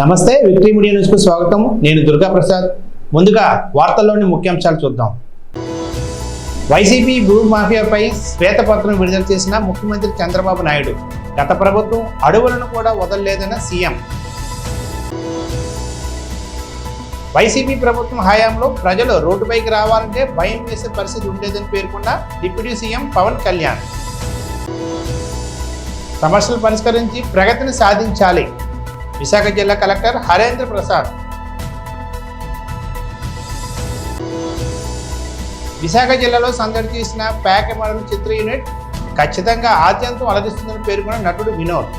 నమస్తే victory media news కు స్వాగతం. నేను దుర్గా ప్రసాద్. ముందుగా వార్తల్లోని ముఖ్యాంశాలు చూద్దాం. వైసీపీ భూ మాఫియాపై శ్వేతపత్రం విడుదల చేసిన ముఖ్యమంత్రి చంద్రబాబు నాయుడు. గత ప్రభుత్వం అడవులను కూడా వదలలేదన్న సీఎం. వైసీపీ ప్రభుత్వం హయాంలో ప్రజలు రోడ్డుపైకి రావాలంటే భయం వేసే పరిస్థితి ఉండేదని పేర్కొన్న డిప్యూటీ సీఎం పవన్ కళ్యాణ్. సమస్యలు పరిష్కరించి ప్రగతిని సాధించాలి. విశాఖ జిల్లా కలెక్టర్ హరేంద్ర ప్రసాద్. విశాఖ జిల్లాలో సందడి చేసిన ప్యాక్ మోడల్ చిత్ర యూనిట్ ఖచ్చితంగా ఆద్యంతం అలరిస్తుందని పేర్కొన్న నటుడు వినోద్.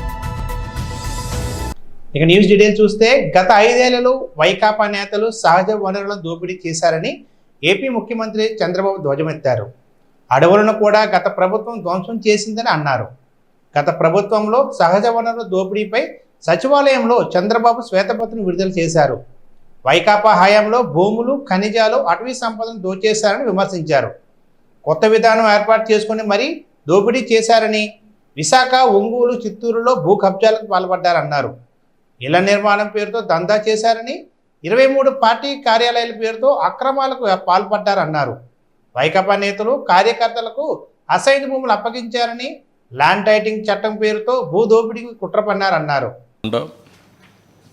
ఇక న్యూస్ డీటెయిల్స్ చూస్తే, గత 5 ఏళ్లలో వైకాపా నేతలు సహజ వనరులను దోపిడీ చేశారని ఏపీ ముఖ్యమంత్రి చంద్రబాబు ధ్వజమెత్తారు. అడవులను కూడా గత ప్రభుత్వం ధ్వంసం చేసిందని అన్నారు. గత ప్రభుత్వంలో సహజ వనరుల దోపిడీపై సచివాలయంలో చంద్రబాబు శ్వేతపత్రం విడుదల చేశారు. వైకాపా హయాంలో భూములు, ఖనిజాలు, అటవీ సంపదను దోచేశారని విమర్శించారు. కొత్త విధానం ఏర్పాటు చేసుకుని మరీ దోపిడీ చేశారని, విశాఖ, ఒంగోలు, చిత్తూరులో భూ కబ్జాలకు పాల్పడ్డారన్నారు. ఇళ్ల నిర్మాణం పేరుతో దందా చేశారని, 23 పార్టీ కార్యాలయాల పేరుతో అక్రమాలకు పాల్పడ్డారన్నారు. వైకాపా నేతలు, కార్యకర్తలకు అసైన్ భూములు అప్పగించారని, ల్యాండ్ టైటింగ్ చట్టం పేరుతో భూ దోపిడీకి కుట్ర పన్నారన్నారు.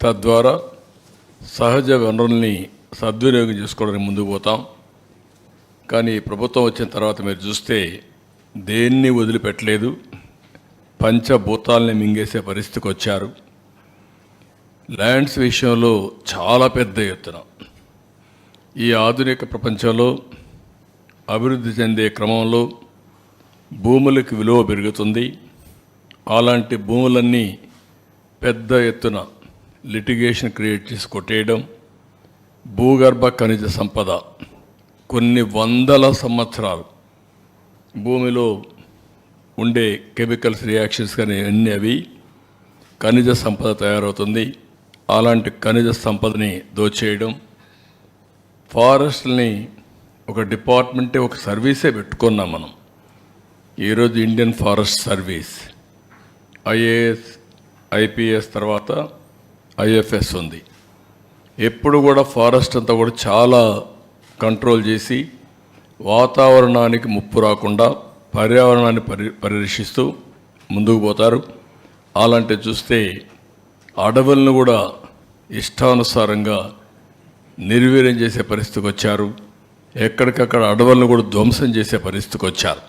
తద్వారా సహజ వనరుల్ని సద్వినియోగం చేసుకోవడానికి ముందుకు పోతాం. కానీ ప్రభుత్వం వచ్చిన తర్వాత మీరు చూస్తే దేన్ని వదిలిపెట్టలేదు. పంచభూతాలని మింగేసే పరిస్థితికి వచ్చారు. ల్యాండ్స్ విషయంలో చాలా పెద్ద ఎత్తున ఈ ఆధునిక ప్రపంచంలో అభివృద్ధి చెందే క్రమంలో భూములకు విలువ పెరుగుతుంది. అలాంటి భూములన్నీ పెద్ద ఎత్తున లిటిగేషన్ క్రియేట్ చేసి కొట్టేయడం, భూగర్భ ఖనిజ సంపద కొన్ని వందల సంవత్సరాలు భూమిలో ఉండే కెమికల్స్ రియాక్షన్స్ కానీ అన్నీ అవి ఖనిజ సంపద తయారవుతుంది. అలాంటి ఖనిజ సంపదని దోచేయడం, ఫారెస్ట్ని ఒక డిపార్ట్మెంటే, ఒక సర్వీసే పెట్టుకున్నాం మనం. ఈరోజు Indian forest service, IAS, IPS తర్వాత ఐఎఫ్ఎస్ ఉంది. ఎప్పుడు కూడా ఫారెస్ట్ అంతా కూడా చాలా కంట్రోల్ చేసి వాతావరణానికి ముప్పు రాకుండా పర్యావరణాన్ని పరిరక్షిస్తూ ముందుకు పోతారు. అలాంటి చూస్తే అడవులను కూడా ఇష్టానుసారంగా నిర్వీర్యం చేసే పరిస్థితికి వచ్చారు. ఎక్కడికక్కడ అడవులను కూడా ధ్వంసం చేసే పరిస్థితికి వచ్చారు.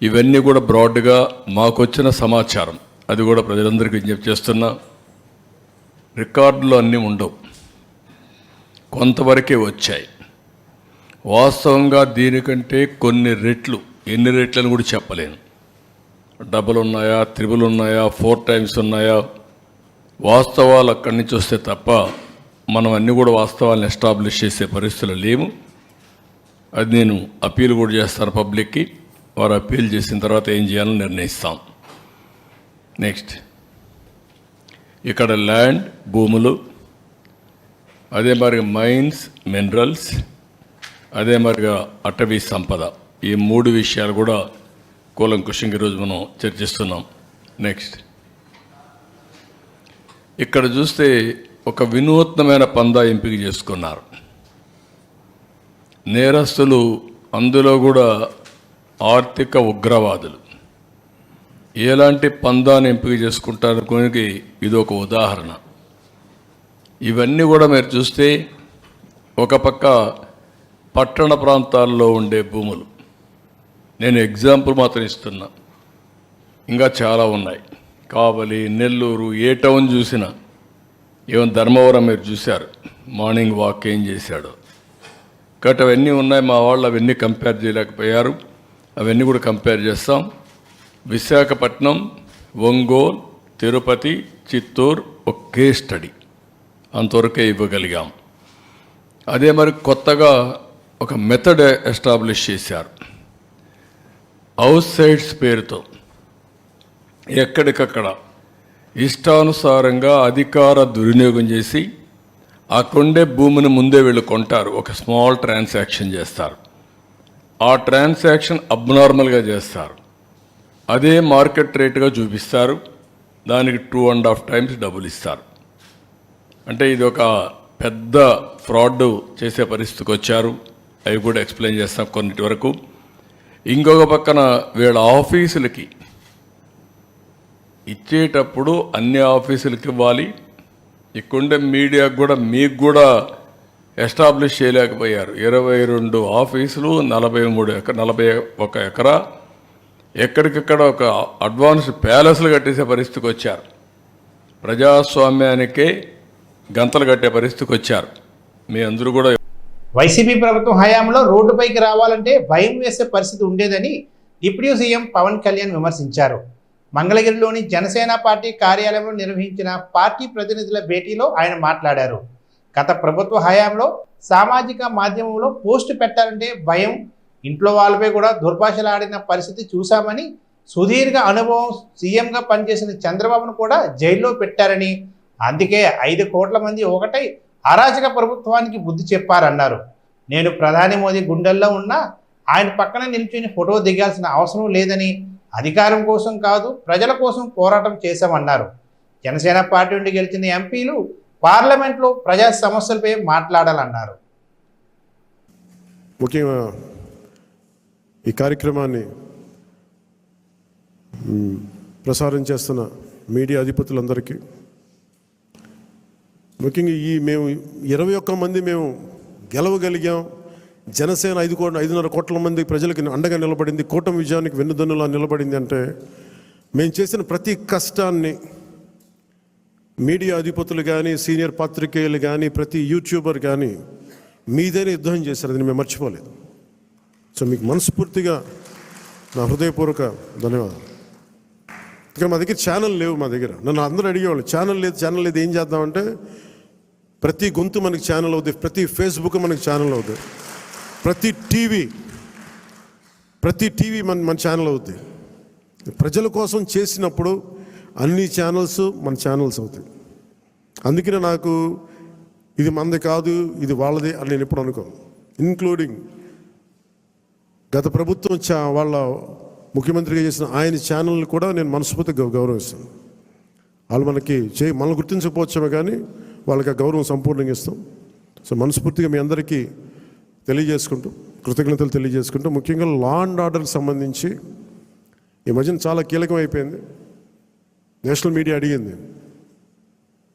ఇవన్నీ కూడా బ్రాడ్గా మాకొచ్చిన సమాచారం, అది కూడా ప్రజలందరికీ విజ్ఞప్తి చేస్తున్నా. రికార్డులు అన్నీ ఉండవు, కొంతవరకే వచ్చాయి. వాస్తవంగా దీనికంటే కొన్ని రెట్లు, ఎన్ని రెట్లని కూడా చెప్పలేను. డబుల్ ఉన్నాయా, త్రిబుల్ ఉన్నాయా, 4 టైమ్స్ ఉన్నాయా, వాస్తవాలు అక్కడి నుంచి వస్తే తప్ప మనం అన్నీ కూడా వాస్తవాలను ఎస్టాబ్లిష్ చేసే పరిస్థితులు లేవు. అది నేను అప్పీల్ కూడా చేస్తాను పబ్లిక్కి. వారు అప్పీల్ చేసిన తర్వాత ఏం చేయాలని నిర్ణయిస్తాం. నెక్స్ట్, ఇక్కడ ల్యాండ్, భూములు, అదే మరిగా మైన్స్, మినరల్స్, అదే మరిగా అటవీ సంపద, ఈ 3 విషయాలు కూడా కూలంకుషంగా ఈరోజు మనం చర్చిస్తున్నాం. నెక్స్ట్, ఇక్కడ చూస్తే ఒక వినూత్నమైన పందా ఎంపిక చేసుకున్నారు నేరస్తులు. అందులో కూడా ఆర్థిక ఉగ్రవాదులు ఎలాంటి పందాన్ని ఎంపిక చేసుకుంటారు కొనికి ఇది ఒక ఉదాహరణ. ఇవన్నీ కూడా మీరు చూస్తే ఒక పక్క పట్టణ ప్రాంతాల్లో ఉండే భూములు, నేను ఎగ్జాంపుల్ మాత్రం ఇస్తున్నా, ఇంకా చాలా ఉన్నాయి. కావలి, నెల్లూరు, ఏ టౌన్ చూసినా, ఈవెన్ ధర్మవరం మీరు చూశారు, మార్నింగ్ వాక్ ఏం చేశాడు. కాబట్టి అవన్నీ ఉన్నాయి. మా వాళ్ళు అవన్నీ కంపేర్ చేయలేకపోయారు. అవన్నీ కూడా కంపేర్ చేస్తాం. విశాఖపట్నం, ఒంగోలు, తిరుపతి, చిత్తూరు ఒక కేస్ స్టడీ, అంతవరకే ఇవ్వగలిగాం. అదే మరి కొత్తగా ఒక మెథడ్ ఎస్టాబ్లిష్ చేశారు. హౌస్ సైట్స్ పేరుతో ఎక్కడికక్కడ ఇష్టానుసారంగా అధికార దుర్వినియోగం చేసి ఆ కొండే భూమిని ముందే వీళ్ళు కొంటారు. ఒక స్మాల్ ట్రాన్సాక్షన్ చేస్తారు. ఆ ట్రాన్సాక్షన్ అబ్నార్మల్గా చేస్తారు. అదే మార్కెట్ రేటుగా చూపిస్తారు. దానికి 2.5 టైమ్స్ డబ్బులు ఇస్తారు. అంటే ఇది ఒక పెద్ద ఫ్రాడ్ చేసే పరిస్థితికి వచ్చారు. అవి కూడా ఎక్స్ప్లెయిన్ చేస్తాం కొన్నిటి వరకు. ఇంకొక పక్కన వీళ్ళ ఆఫీసులకి ఇచ్చేటప్పుడు అన్ని ఆఫీసులకి ఇవ్వాలి. ఇక్కడుండే మీడియాకు కూడా మీకు కూడా ఎస్టాబ్లిష్ చేయలేకపోయారు. 22 ఆఫీసులు, 41 ఎకరా, ఎక్కడికక్కడ ఒక అడ్వాన్స్డ్ ప్యాలెస్లు కట్టేసే పరిస్థితికి వచ్చారు. ప్రజాస్వామ్యానికే గంతలు కట్టే పరిస్థితికి వచ్చారు. మీ అందరూ కూడా వైసీపీ ప్రభుత్వం హయాంలో రోడ్డుపైకి రావాలంటే భయం వేసే పరిస్థితి ఉండేదని డిప్యూటీ సీఎం పవన్ కళ్యాణ్ విమర్శించారు. మంగళగిరిలోని జనసేన పార్టీ కార్యాలయంలో నిర్వహించిన పార్టీ ప్రతినిధుల భేటీలో ఆయన మాట్లాడారు. గత ప్రభుత్వ హయాంలో సామాజిక మాధ్యమంలో పోస్టు పెట్టాలంటే భయం, ఇంట్లో వాళ్ళపై కూడా దుర్భాషలాడిన పరిస్థితి చూశామని, సుదీర్ఘ అనుభవం సీఎంగా పనిచేసిన చంద్రబాబును కూడా జైల్లో పెట్టారని, అందుకే 5 కోట్ల మంది ఒకటై అరాచక ప్రభుత్వానికి బుద్ధి చెప్పారన్నారు. నేను ప్రధాని మోదీ గుండెల్లో ఉన్నా ఆయన పక్కన నిల్చుని ఫోటో దిగాల్సిన అవసరం లేదని, అధికారం కోసం కాదు ప్రజల కోసం పోరాటం చేశామన్నారు. జనసేన పార్టీ నుండి గెలిచిన ఎంపీలు పార్లమెంట్లో ప్రజా సమస్యలపై మాట్లాడాలన్నారు. ముఖ్యంగా ఈ కార్యక్రమాన్ని ప్రసారం చేస్తున్న మీడియా అధిపతులందరికీ, ముఖ్యంగా మేము 21 మంది మేము గెలవగలిగాం. జనసేన 5.5 కోట్ల మంది ప్రజలకు అండగా నిలబడింది, కూటమి విజయానికి వెన్నుదన్నులా నిలబడింది. అంటే మేము చేసిన ప్రతి కష్టాన్ని మీడియా అధిపతులు కానీ, సీనియర్ పాత్రికేయులు కానీ, ప్రతి యూట్యూబర్ కానీ మీదైనా యుద్ధం చేశారు. అది మేము మర్చిపోలేదు. సో మీకు మనస్ఫూర్తిగా నా హృదయపూర్వక ధన్యవాదాలు. ఇక్కడ మా దగ్గర ఛానల్ లేవు. మా దగ్గర నన్ను అందరూ అడిగేవాళ్ళు, ఛానల్ లేదు ఏం చేద్దామంటే, ప్రతి గొంతు మనకి ఛానల్ అవుతుంది, ప్రతి ఫేస్బుక్ మనకి ఛానల్ అవుతుంది, ప్రతి టీవీ మన ఛానల్ అవుతుంది. ప్రజల కోసం చేసినప్పుడు అన్ని ఛానల్స్ మన ఛానల్స్ అవుతాయి. అందుకనే నాకు ఇది మనది కాదు, ఇది వాళ్ళది అని నేను ఎప్పుడు అనుకోను. ఇంక్లూడింగ్ గత ప్రభుత్వం వాళ్ళ ముఖ్యమంత్రిగా చేసిన ఆయన ఛానల్ని కూడా నేను మనస్ఫూర్తిగా గౌరవిస్తాను. వాళ్ళు మనల్ని గుర్తించకపోవచ్చామే కానీ వాళ్ళకి ఆ గౌరవం సంపూర్ణంగా ఇస్తాం. సో మనస్ఫూర్తిగా మీ అందరికీ కృతజ్ఞతలు తెలియజేసుకుంటూ, ముఖ్యంగా లా అండ్ ఆర్డర్కి సంబంధించి ఈ మధ్యన చాలా కీలకం అయిపోయింది. నేషనల్ మీడియా అడిగింది,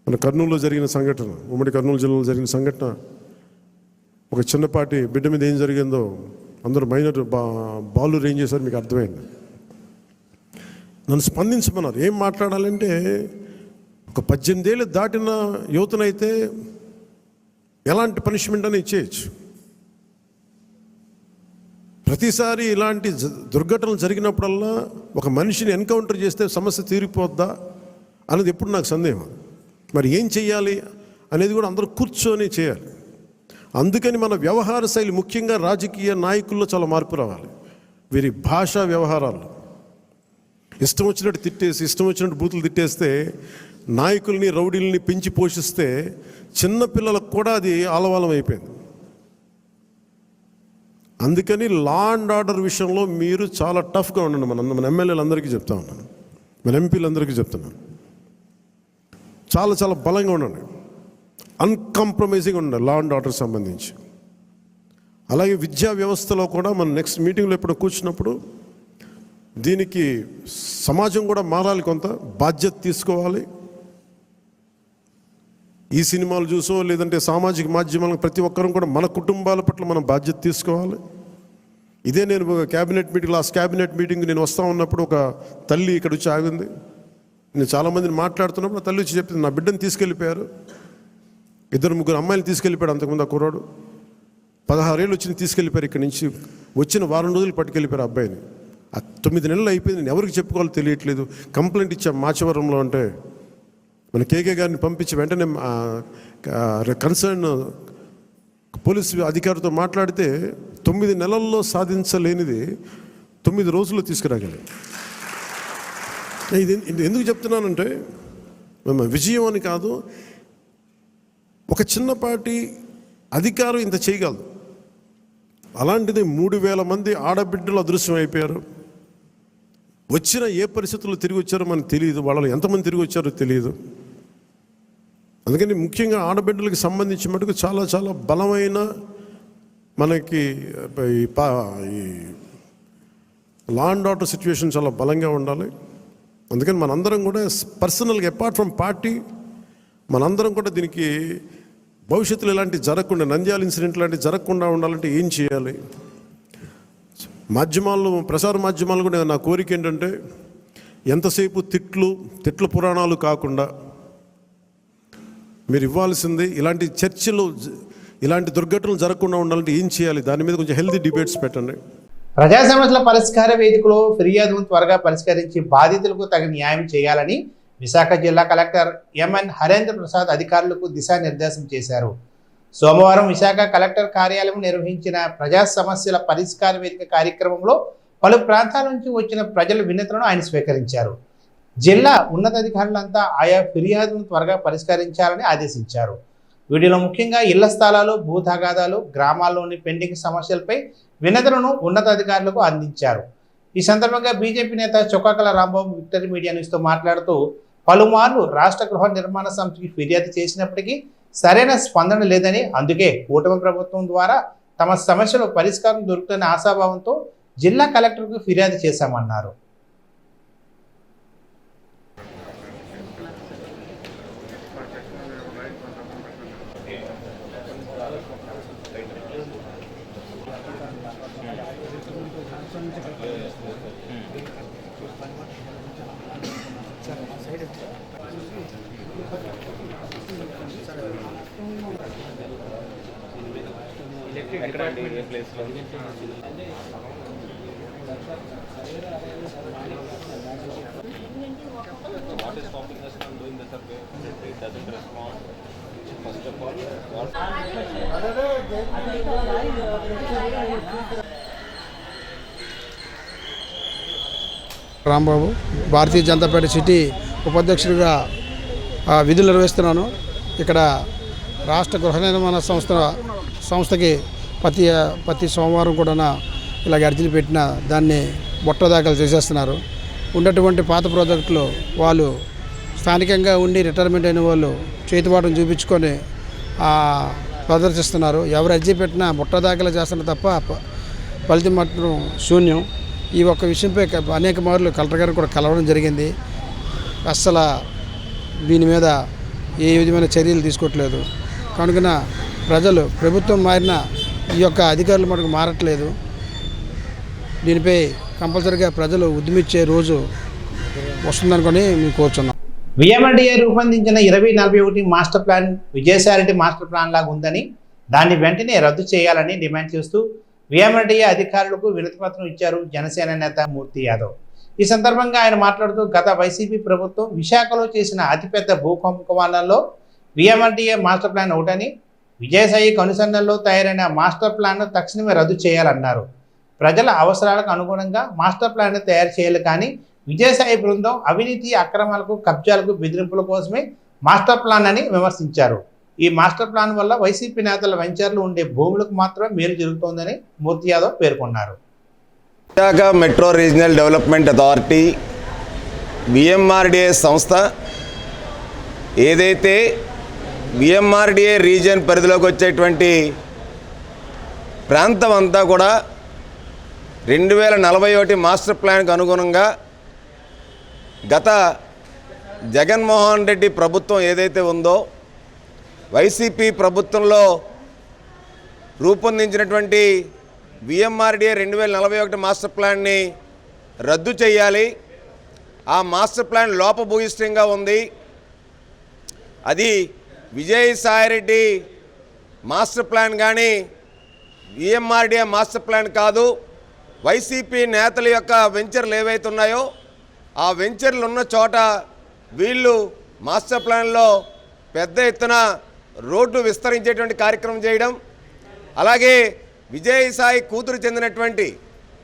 మన కర్నూలులో జరిగిన సంఘటన, ఉమ్మడి కర్నూలు జిల్లాలో జరిగిన సంఘటన, ఒక చిన్నపాటి బిడ్డ మీద ఏం జరిగిందో అందరూ మైనర్ బాలు ఏం చేశారు మీకు అర్థమైంది. నన్ను స్పందించమన్నారు. ఏం మాట్లాడాలంటే, ఒక 18 ఏళ్ళు దాటిన యువతనైతే ఎలాంటి పనిష్మెంట్ అని ఇచ్చేయచ్చు. ప్రతిసారి ఇలాంటి దుర్ఘటనలు జరిగినప్పుడల్లా ఒక మనిషిని ఎన్కౌంటర్ చేస్తే సమస్య తీరిపోద్దా అనేది ఎప్పుడు నాకు సందేహం. మరి ఏం చెయ్యాలి అనేది కూడా అందరూ కూర్చొని చేయాలి. అందుకని మన వ్యవహార శైలి, ముఖ్యంగా రాజకీయ నాయకుల్లో చాలా మార్పు రావాలి. వీరి భాషా వ్యవహారాలు ఇష్టం వచ్చినట్టు తిట్టేసి, ఇష్టం వచ్చినట్టు బూతులు తిట్టేస్తే, నాయకుల్ని రౌడీల్ని పెంచి పోషిస్తే చిన్నపిల్లలకు కూడా అది ఆలవాలం అయిపోయింది. అందుకని లా అండ్ ఆర్డర్ విషయంలో మీరు చాలా టఫ్గా ఉండండి. మన ఎమ్మెల్యేలందరికీ చెప్తా ఉన్నాను, మన ఎంపీలందరికీ చెప్తున్నాను, చాలా బలంగా ఉండండి, అన్కాంప్రమైజింగ్ ఉండండి లా అండ్ ఆర్డర్ సంబంధించి. అలాగే విద్యా వ్యవస్థలో కూడా మనం నెక్స్ట్ మీటింగ్లో ఎప్పుడు కూర్చున్నప్పుడు దీనికి సమాజం కూడా మారాలి, కొంత బాధ్యత తీసుకోవాలి. ఈ సినిమాలు చూసో లేదంటే సామాజిక మాధ్యమాలకు ప్రతి ఒక్కరం కూడా మన కుటుంబాల పట్ల మనం బాధ్యత తీసుకోవాలి. ఇదే నేను లాస్ట్ క్యాబినెట్ మీటింగ్ నేను వస్తూ ఉన్నప్పుడు ఒక తల్లి ఇక్కడ వచ్చి ఆగింది. నేను చాలామందిని మాట్లాడుతున్నప్పుడు ఆ తల్లి వచ్చి చెప్పింది, నా బిడ్డను తీసుకెళ్ళిపోయారు, 2-3 అమ్మాయిలు తీసుకెళ్ళిపోయాడు. అంతకుముందు ఆ కుర్రాడు 16 ఏళ్ళు వచ్చి తీసుకెళ్ళిపోయారు. ఇక్కడి నుంచి వచ్చిన వారం రోజులు పట్టుకెళ్ళిపోయారు అబ్బాయిని. ఆ 9 నెలలు అయిపోయింది. నేను ఎవరికి చెప్పుకోవాలో తెలియట్లేదు. కంప్లైంట్ ఇచ్చాం మాచవరంలో. అంటే మన కేకే గారిని పంపించి వెంటనే కన్సర్న్ పోలీసు అధికారితో మాట్లాడితే 9 నెలల్లో సాధించలేనిది 9 రోజుల్లో తీసుకురాగలి. ఇది ఎందుకు చెప్తున్నానంటే, విజయం అని కాదు, ఒక చిన్నపాటి అధికారం ఇంత చేయగలదు. అలాంటిది 3,000 మంది ఆడబిడ్డలు అదృశ్యం అయిపోయారు. వచ్చిన ఏ పరిస్థితుల్లో తిరిగి వచ్చారో మనకు తెలియదు, వాళ్ళు ఎంతమంది తిరిగి వచ్చారో తెలియదు. అందుకని ముఖ్యంగా ఆడబిడ్డలకు సంబంధించి మటుకు చాలా చాలా బలమైన మనకి ఈ లా అండ్ ఆర్డర్ సిచ్యువేషన్ చాలా బలంగా ఉండాలి. అందుకని మనందరం కూడా పర్సనల్గా అపార్ట్ ఫ్రమ్ పార్టీ మనందరం కూడా దీనికి భవిష్యత్తులో ఇలాంటి జరగకుండా, నంద్యాల ఇన్సిడెంట్ లాంటివి జరగకుండా ఉండాలంటే ఏం చేయాలి? మాధ్యమాల్లో, ప్రసార మాధ్యమాలు కూడా నా కోరిక ఏంటంటే ఎంతసేపు తిట్ల పురాణాలు కాకుండా మీరు ఇవ్వాల్సింది ఇలాంటి చర్చలు, ఇలాంటి దుర్ఘటనలు జరగకుండా ఉండాలంటే ఏం చేయాలి, దాని మీద కొంచెం హెల్తీ డిబేట్స్ పెట్టండి. ప్రజా సమస్యల పరిష్కార వేదికలో ఫిర్యాదులను త్వరగా పరిష్కరించి బాధితులకు తగిన న్యాయం చేయాలని విశాఖ జిల్లా కలెక్టర్ ఎంఎన్ హరేంద్ర ప్రసాద్ అధికారులకు దిశానిర్దేశం చేశారు. సోమవారం విశాఖ కలెక్టర్ కార్యాలయం నిర్వహించిన ప్రజా సమస్యల పరిష్కార వేదిక కార్యక్రమంలో పలు ప్రాంతాల నుంచి వచ్చిన ప్రజల వినతులను ఆయన స్వీకరించారు. జిల్లా ఉన్నతాధికారులంతా ఆయా ఫిర్యాదులను త్వరగా పరిష్కరించాలని ఆదేశించారు. వీటిలో ముఖ్యంగా ఇళ్ల స్థలాలు, భూ తగాదాలు, గ్రామాల్లోని పెండింగ్ సమస్యలపై వినతులను ఉన్నతాధికారులకు అందించారు. ఈ సందర్భంగా బీజేపీ నేత చొక్కాకల రాంబాబు విక్టరీ మీడియా న్యూస్తో మాట్లాడుతూ పలుమార్లు రాష్ట్ర గృహ నిర్మాణ సంస్థకి ఫిర్యాదు చేసినప్పటికీ సరైన స్పందన లేదని, అందుకే కూటమి ప్రభుత్వం ద్వారా తమ సమస్యలు పరిష్కారం దొరుకుతున్న ఆశాభావంతో జిల్లా కలెక్టర్కు ఫిర్యాదు చేశామన్నారు. What is stopping us from doing the survey? It doesn't respond. First of all, Rambabu, Bharatiya Janata party city ఉపాధ్యక్షుడిగా విధులు నిర్వహిస్తున్నాను. ఇక్కడ రాష్ట్ర గృహ నిర్మాణ సంస్థకి ప్రతి సోమవారం కూడా ఇలాగ అర్జీలు పెట్టిన దాన్ని బొట్టదాఖలు చేసేస్తున్నారు. ఉన్నటువంటి పాత ప్రాజెక్టులు వాళ్ళు స్థానికంగా ఉండి రిటైర్మెంట్ అయిన వాళ్ళు చేతివాటం చూపించుకొని ప్రదర్శిస్తున్నారు. ఎవరు అర్జీ పెట్టినా బుట్టదాఖలు చేస్తున్నారు తప్ప ఫలితం మాత్రం శూన్యం. ఈ ఒక్క విషయంపై అనేక మార్లు కలెక్టర్ గారు కూడా కలవడం జరిగింది. అస్సలు దీని మీద ఏ విధమైన చర్యలు తీసుకోవట్లేదు. కనుక ప్రభుత్వం మారిన ఈ యొక్క అధికారులు మనకు మారట్లేదు. దీనిపై కంపల్సరీగా ప్రజలు ఉద్యమించే రోజు వస్తుందనుకొని మేము కోరుచున్నాం. విఎంఆర్డీఏ రూపొందించిన 2041 master plan Vijayasai Reddy master plan లాగా ఉందని, దాన్ని వెంటనే రద్దు చేయాలని డిమాండ్ చేస్తూ విఎంఆర్డీఏ అధికారులకు వినతిపత్రం ఇచ్చారు జనసేన నేత మూర్తి యాదవ్. ఈ సందర్భంగా ఆయన మాట్లాడుతూ గత వైసీపీ ప్రభుత్వం విశాఖలో చేసిన అతిపెద్ద భూ కుంభకోణాల్లో విఎంఆర్డీఏ మాస్టర్ ప్లాన్ ఒకటని, విజయసాయి కనుసన్నల్లో తయారైన మాస్టర్ ప్లాన్ను తక్షణమే రద్దు చేయాలన్నారు. ప్రజల అవసరాలకు అనుగుణంగా మాస్టర్ ప్లాన్ తయారు చేయాలి, కానీ విజయసాయి బృందం అవినీతి, అక్రమాలకు, కబ్జాలకు, బెదిరింపుల కోసమే మాస్టర్ ప్లాన్ అని విమర్శించారు. ఈ మాస్టర్ ప్లాన్ వల్ల వైసీపీ నేతల వెంచర్లు ఉండే భూములకు మాత్రమే మేలు జరుగుతోందని మూర్తి యాదవ్ పేర్కొన్నారు. Visakha metro regional development authority VMRDA సంస్థ ఏదైతే విఎంఆర్డీఏ రీజియన్ పరిధిలోకి వచ్చేటువంటి ప్రాంతం అంతా కూడా 2041 మాస్టర్ ప్లాన్కు అనుగుణంగా గత జగన్మోహన్ రెడ్డి ప్రభుత్వం ఏదైతే ఉందో వైసీపీ ప్రభుత్వంలో రూపొందించినటువంటి విఎంఆర్డీఏ 2041 మాస్టర్ ప్లాన్ని రద్దు చేయాలి. ఆ మాస్టర్ ప్లాన్ లోపభూయిష్టంగా ఉంది. అది విజయసాయిరెడ్డి మాస్టర్ ప్లాన్ కానీ విఎంఆర్డీఏ మాస్టర్ ప్లాన్ కాదు. వైసీపీ నేతల యొక్క వెంచర్లు ఏవైతే ఉన్నాయో ఆ వెంచర్లు ఉన్న చోట వీళ్ళు మాస్టర్ ప్లాన్లో పెద్ద ఎత్తున రోడ్డు విస్తరించేటువంటి కార్యక్రమం చేయడం, అలాగే విజయసాయి కూతురు చెందినటువంటి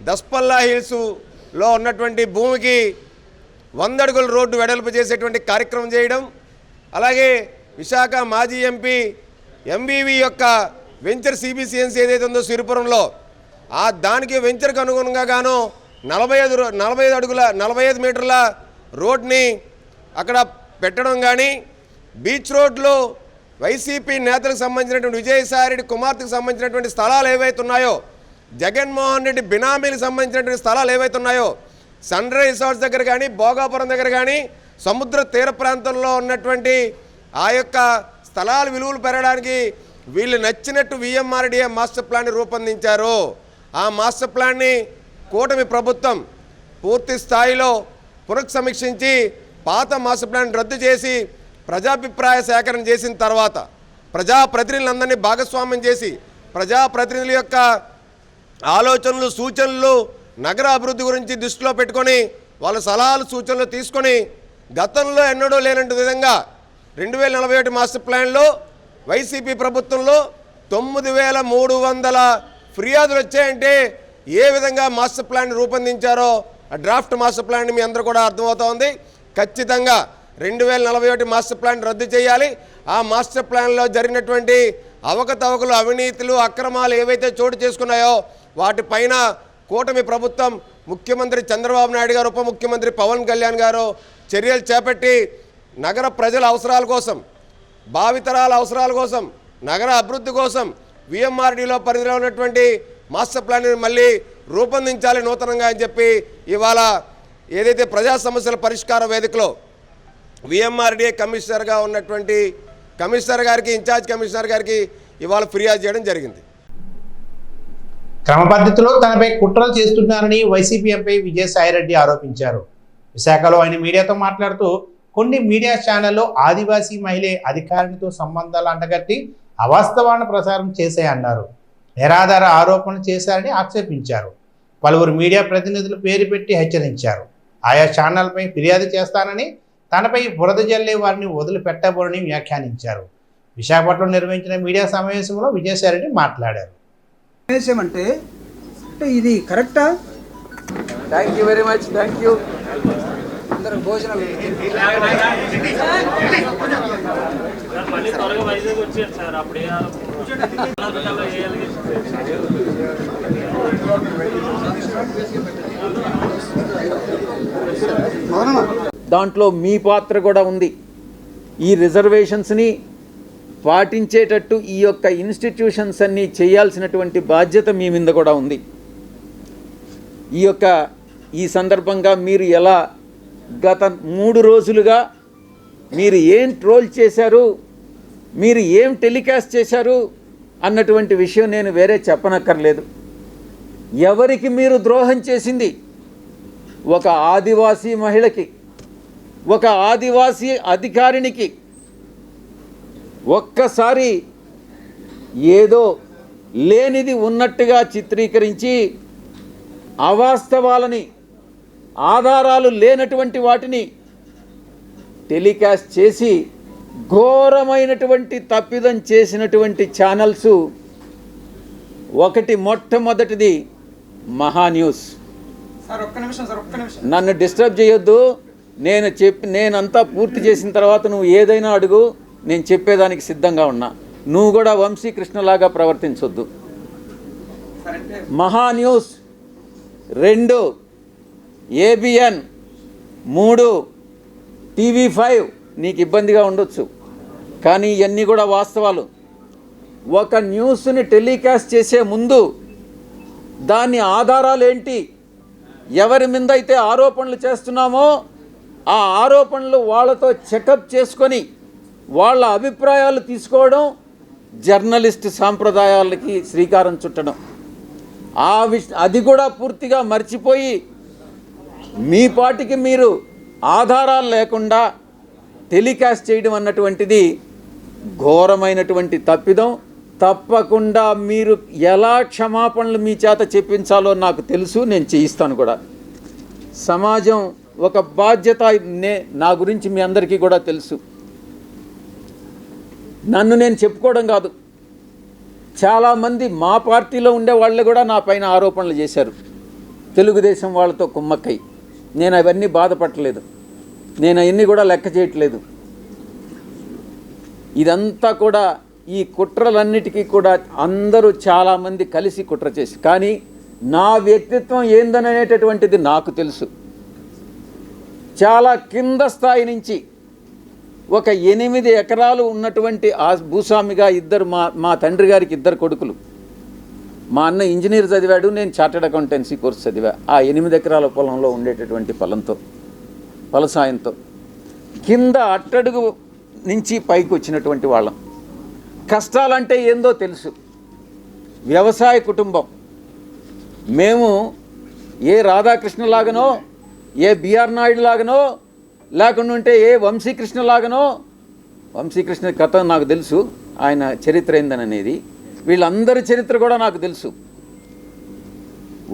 దస్పల్లా హిల్స్లో ఉన్నటువంటి భూమికి 100 అడుగుల రోడ్డు వెడల్పు చేసేటువంటి కార్యక్రమం చేయడం, అలాగే విశాఖ మాజీ ఎంపీ ఎంవివి యొక్క వెంచర్ సిబిసిఎన్సీ ఏదైతే ఉందో సిరిపురంలో దానికి వెంచర్కి అనుగుణంగా గాను 45 మీటర్ల రోడ్ని అక్కడ పెట్టడం కానీ, బీచ్ రోడ్లో వైసీపీ నేతలకు సంబంధించినటువంటి విజయసాయిరెడ్డి కుమార్తెకు సంబంధించినటువంటి స్థలాలు ఏవైతే ఉన్నాయో, జగన్మోహన్ రెడ్డి బినామీలకు సంబంధించినటువంటి స్థలాలు ఏవైతే ఉన్నాయో, సన్ రైజ్ రిసార్ట్స్ దగ్గర కానీ, భోగాపురం దగ్గర కానీ, సముద్ర తీర ప్రాంతంలో ఉన్నటువంటి ఆ యొక్క స్థలాల విలువలు పెరగడానికి వీళ్ళు నచ్చినట్టు విఎంఆర్డీఏ మాస్టర్ ప్లాన్ని రూపొందించారు. ఆ మాస్టర్ ప్లాన్ని కూటమి ప్రభుత్వం పూర్తి స్థాయిలో పునఃసమీక్షించి పాత మాస్టర్ ప్లాన్ రద్దు చేసి ప్రజాభిప్రాయ సేకరణ చేసిన తర్వాత ప్రజాప్రతినిధులందరినీ భాగస్వామ్యం చేసి ప్రజాప్రతినిధుల యొక్క ఆలోచనలు, సూచనలు, నగర అభివృద్ధి గురించి దృష్టిలో పెట్టుకొని వాళ్ళ సలహాలు, సూచనలు తీసుకొని గతంలో ఎన్నడూ లేనట్టు విధంగా 2041 మాస్టర్ ప్లాన్లో వైసీపీ ప్రభుత్వంలో 9300 ఫిర్యాదులు వచ్చాయంటే ఏ విధంగా మాస్టర్ ప్లాన్ రూపొందించారో ఆ డ్రాఫ్ట్ మాస్టర్ ప్లాన్ మీ అందరూ కూడా అర్థమవుతోంది. ఖచ్చితంగా 2041 మాస్టర్ ప్లాన్ రద్దు చేయాలి. ఆ మాస్టర్ ప్లాన్లో జరిగినటువంటి అవకతవకలు, అవినీతులు, అక్రమాలు ఏవైతే చోటు చేసుకున్నాయో వాటిపైన కూటమి ప్రభుత్వం, ముఖ్యమంత్రి చంద్రబాబు నాయుడు గారు, ఉప ముఖ్యమంత్రి పవన్ కళ్యాణ్ గారు చర్యలు చేపట్టి నగర ప్రజల అవసరాల కోసం, భావితరాల అవసరాల కోసం, నగర అభివృద్ధి కోసం విఎంఆర్డీలో పరిధిలో ఉన్నటువంటి మాస్టర్ ప్లాన్ మళ్ళీ రూపొందించాలి నూతనంగా అని చెప్పి ఇవాళ ఏదైతే ప్రజా సమస్యల పరిష్కార వేదికలో విఎంఆర్డీఏ కమిషనర్గా ఉన్నటువంటి కమిషనర్ గారికి, ఇన్ఛార్జ్ కమిషనర్ గారికి ఇవాళ ఫిర్యాదు చేయడం జరిగింది. క్రమ పద్ధతిలో తనపై కుట్రలు చేస్తున్నారని వైసీపీ ఎంపీ విజయసాయిరెడ్డి ఆరోపించారు. విశాఖలో ఆయన మీడియాతో మాట్లాడుతూ కొన్ని మీడియా ఛానల్లో ఆదివాసీ మహిళే అధికారినితో సంబంధాలు అంటగట్టి అవాస్తవాన్ని ప్రసారం చేశాయన్నారు. నిరాధార ఆరోపణలు చేశారని ఆక్షేపించారు. పలువురు మీడియా ప్రతినిధులు పేరు పెట్టి హెచ్చరించారు. ఆయా ఛానల్పై ఫిర్యాదు చేస్తానని, తనపై బురద జల్లే వారిని వదిలిపెట్టబోరని వ్యాఖ్యానించారు. విశాఖపట్నంలో నిర్వహించిన మీడియా సమావేశంలో విజయసాయిరెడ్డి మాట్లాడారు. అంటే ఇది కరెక్టా? Thank you very much. Thank you. అందరూ భోజనాలు మళ్ళీ త్వరగా వైజాగ్ వచ్చారు సార్. అప్పుడే దాంట్లో మీ పాత్ర కూడా ఉంది. ఈ రిజర్వేషన్స్ని పాటించేటట్టు ఈ యొక్క ఇన్స్టిట్యూషన్స్ అన్నీ చేయాల్సినటువంటి బాధ్యత మీ మీద కూడా ఉంది. ఈ సందర్భంగా మీరు ఎలా గత 3 రోజులుగా మీరు ఏం ట్రోల్ చేశారు, మీరు ఏం టెలికాస్ట్ చేశారు అన్నటువంటి విషయం నేను వేరే చెప్పనక్కర్లేదు. ఎవరికి మీరు ద్రోహం చేసింది? ఒక ఆదివాసీ మహిళకి, ఒక ఆదివాసీ అధికారినికి ఒక్కసారి ఏదో లేనిది ఉన్నట్టుగా చిత్రీకరించి అవాస్తవాలని, ఆధారాలు లేనటువంటి వాటిని టెలికాస్ట్ చేసి ఘోరమైనటువంటి తప్పిదం చేసినటువంటి ఛానల్స్ మొట్టమొదటిది మహా న్యూస్. నన్ను డిస్టర్బ్ చేయొద్దు. నేనంతా పూర్తి చేసిన తర్వాత నువ్వు ఏదైనా అడుగు, నేను చెప్పేదానికి సిద్ధంగా ఉన్నా. నువ్వు కూడా వంశీకృష్ణలాగా ప్రవర్తించొద్దు. మహా న్యూస్ 2, ABN 3, TV5 నీకు ఇబ్బందిగా ఉండొచ్చు, కానీ ఇవన్నీ కూడా వాస్తవాలు. ఒక న్యూస్ని టెలికాస్ట్ చేసే ముందు దాని ఆధారాలు ఏంటి, ఎవరి మీద అయితే ఆరోపణలు చేస్తున్నామో ఆ ఆరోపణలు వాళ్ళతో చెకప్ చేసుకొని వాళ్ళ అభిప్రాయాలు తీసుకోవడం జర్నలిస్ట్ సాంప్రదాయాలకి శ్రీకారం చుట్టడం. అది కూడా పూర్తిగా మర్చిపోయి మీ పాటికి మీరు ఆధారాలు లేకుండా టెలికాస్ట్ చేయడం అన్నటువంటిది ఘోరమైనటువంటి తప్పిదం. తప్పకుండా మీరు ఎలా క్షమాపణలు మీ చేత చెప్పించాలో నాకు తెలుసు, నేను చేయిస్తాను కూడా. సమాజం ఒక బాధ్యత, నా గురించి మీ అందరికీ కూడా తెలుసు. నన్ను నేను చెప్పుకోవడం కాదు, చాలామంది మా పార్టీలో ఉండే వాళ్ళు కూడా నా పైన ఆరోపణలు చేశారు, తెలుగుదేశం వాళ్ళతో కుమ్మక్కై. నేను అవన్నీ బాధపడలేదు, నేను అవన్నీ కూడా లెక్క చేయట్లేదు. ఇదంతా కూడా ఈ కుట్రలన్నిటికీ కూడా అందరూ చాలామంది కలిసి కుట్ర చేసి, కానీ నా వ్యక్తిత్వం ఏందనేటటువంటిది నాకు తెలుసు. చాలా కింద స్థాయి నుంచి ఒక 8 ఎకరాలు ఉన్నటువంటి ఆ భూస్వామిగా ఇద్దరు మా తండ్రి గారికి 2 కొడుకులు. మా అన్న ఇంజనీర్ చదివాడు, నేను చార్టెడ్ అకౌంటెన్సీ కోర్స్ చదివా. ఆ 8 ఎకరాల పొలంలో ఉండేటటువంటి ఫలసాయంతో కింద అట్టడుగు నుంచి పైకి వచ్చినటువంటి వాళ్ళం. కష్టాలంటే ఏందో తెలుసు. వ్యవసాయ కుటుంబం మేము. ఏ రాధాకృష్ణ లాగనో, ఏ బిఆర్ నాయుడు లాగనో, లేకుండా ఉంటే ఏ వంశీకృష్ణ లాగనో. వంశీకృష్ణ కథ నాకు తెలుసు, ఆయన చరిత్ర ఏందనేది. వీళ్ళందరి చరిత్ర కూడా నాకు తెలుసు.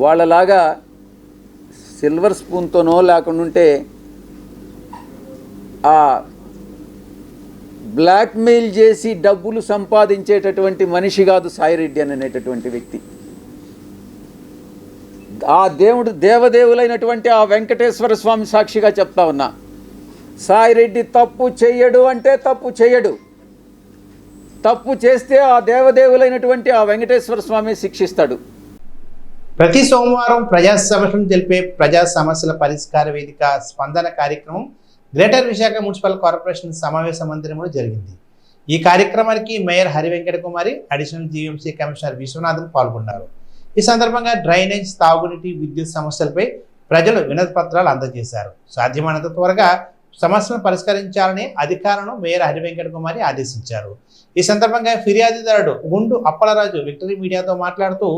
వాళ్ళలాగా సిల్వర్ స్పూన్తోనో లేకుండా ఉంటే ఆ బ్లాక్మెయిల్ చేసి డబ్బులు సంపాదించేటటువంటి మనిషి కాదు సాయిరెడ్డి అనేటటువంటి వ్యక్తి. ఆ దేవదేవులైనటువంటి ఆ వెంకటేశ్వర స్వామి సాక్షిగా చెప్తా ఉన్నా, సాయిరెడ్డి తప్పు చెయ్యడు అంటే తప్పు చెయ్యడు. తప్పు చేస్తే ఆ దేవదేవులైనటువంటి ఆ వెంకటేశ్వర స్వామి శిక్షిస్తాడు. ప్రతి సోమవారం ప్రజా సమస్యలను తెలిపే ప్రజా సమస్యల పరిష్కార వేదిక స్పందన కార్యక్రమం గ్రేటర్ విశాఖ మున్సిపల్ కార్పొరేషన్ సమావేశ మందిరంలో జరిగింది. ఈ కార్యక్రమానికి మేయర్ హరివెంకట కుమారి, అడిషనల్ జీవీఎంసీ కమిషనర్ విశ్వనాథన్ పాల్గొన్నారు. ఈ సందర్భంగా డ్రైనేజ్, తాగునీటి, విద్యుత్ సమస్యలపై ప్రజలు వినతి పత్రాలు అందజేశారు. సాధ్యమైనంత త్వరగా సమస్యలను పరిష్కరించాలని అధికారులను మేయర్ హరివెంకట కుమారి ఆదేశించారు. ఈ సందర్భంగా ఫిర్యాదుదారుడు గుండు అప్పలరాజు విక్టరీ మీడియాతో మాట్లాడుతూ,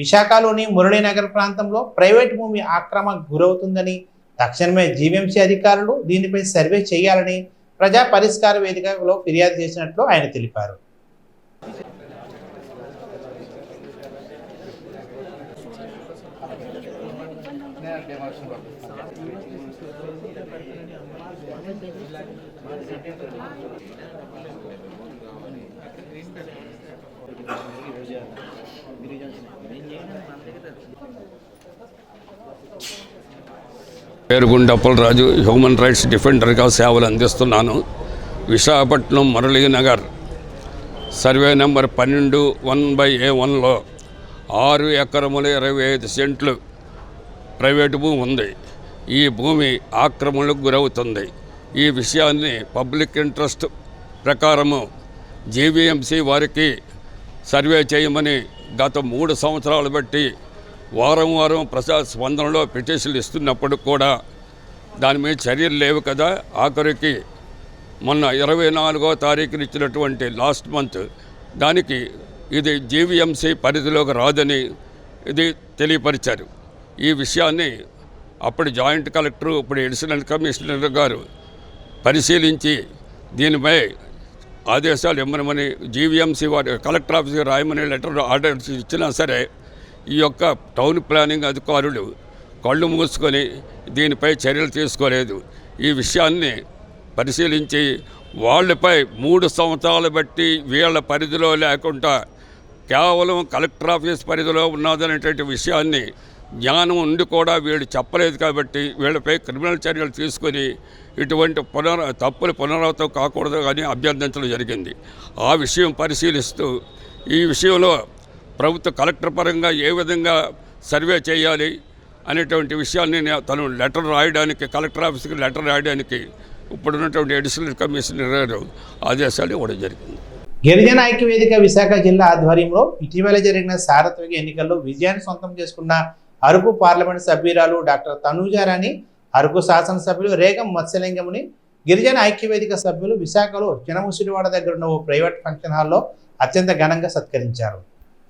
విశాఖలోని మురళీనగర్ ప్రాంతంలో ప్రైవేట్ భూమి ఆక్రమణకు గురవుతుందని, తక్షణమే జీవీఎంసీ అధికారులు దీనిపై సర్వే చేయాలని ప్రజా పరిష్కార వేదికలో ఫిర్యాదు చేసినట్లు ఆయన తెలిపారు. పేరు గుండప్పలరాజు, హ్యూమన్ రైట్స్ డిఫెండర్గా సేవలు అందిస్తున్నాను. విశాఖపట్నం మురళీనగర్ సర్వే నెంబర్ 12(1/A1)లో 6 ఎకరముల 25 సెంట్లు ప్రైవేటు భూమి ఉంది. ఈ భూమి ఆక్రమణకు గురవుతుంది. ఈ విషయాన్ని పబ్లిక్ ఇంట్రెస్ట్ ప్రకారము జీవీఎంసీ వారికి సర్వే చేయమని గత 3 సంవత్సరాలు బట్టి వారం ప్రజా స్పందనలో పిటిషన్లు ఇస్తున్నప్పుడు కూడా దాని మీద చర్యలు లేవు కదా. ఆఖరికి మొన్న 24వ తారీఖున ఇచ్చినటువంటి లాస్ట్ మంత్ దానికి ఇది జీవీఎంసీ పరిధిలోకి రాదని ఇది తెలియపరిచారు. ఈ విషయాన్ని అప్పుడు జాయింట్ కలెక్టరు, ఇప్పుడు అడిషనల్ కమిషనర్ గారు పరిశీలించి దీనిపై ఆదేశాలు ఇవ్వమని జీవీఎంసీ వారి కలెక్టర్ ఆఫీస్కి రాయమని లెటర్ ఆర్డర్ ఇచ్చినా సరే ఈ యొక్క టౌన్ ప్లానింగ్ అధికారులు కళ్ళు మూసుకొని దీనిపై చర్యలు తీసుకోలేదు. ఈ విషయాన్ని పరిశీలించి వాళ్ళపై 3 సంవత్సరాలు బట్టి వీళ్ళ పరిధిలో లేకుండా కేవలం కలెక్టర్ ఆఫీస్ పరిధిలో ఉన్నదనేటువంటి విషయాన్ని జ్ఞానం ఉండి కూడా వీళ్ళు చెప్పలేదు కాబట్టి వీళ్ళపై క్రిమినల్ చర్యలు తీసుకొని ఇటువంటి తప్పులు పునరావృతం కాకూడదు అని అభ్యర్థించడం జరిగింది. ఆ విషయం పరిశీలిస్తూ ఈ విషయంలో ప్రభుత్వ కలెక్టర్ పరంగా ఏ విధంగా సర్వే చేయాలి అనేటువంటి విషయాన్ని తను లెటర్ రాయడానికి, కలెక్టర్ ఆఫీస్కి లెటర్ రాయడానికి ఇప్పుడున్నటువంటి అడిషనల్ కమిషనర్ గారు ఆదేశాలు ఇవ్వడం జరిగింది. గిరిజన ఐక్యవేదిక విశాఖ జిల్లా ఆధ్వర్యంలో ఇటీవల జరిగిన సార్వత్రిక ఎన్నికల్లో విజయాన్ని సొంతం చేసుకున్న అరకు పార్లమెంట్ సభ్యురాలు డాక్టర్ తనూజారాణి, అరకు శాసనసభ్యులు రేగం మత్స్యలింగముని, గిరిజన ఐక్యవేదిక సభ్యులు విశాఖలో చినముసిడివాడ దగ్గర ఉన్న ఓ ప్రైవేట్ ఫంక్షన్ హాల్లో అత్యంత ఘనంగా సత్కరించారు.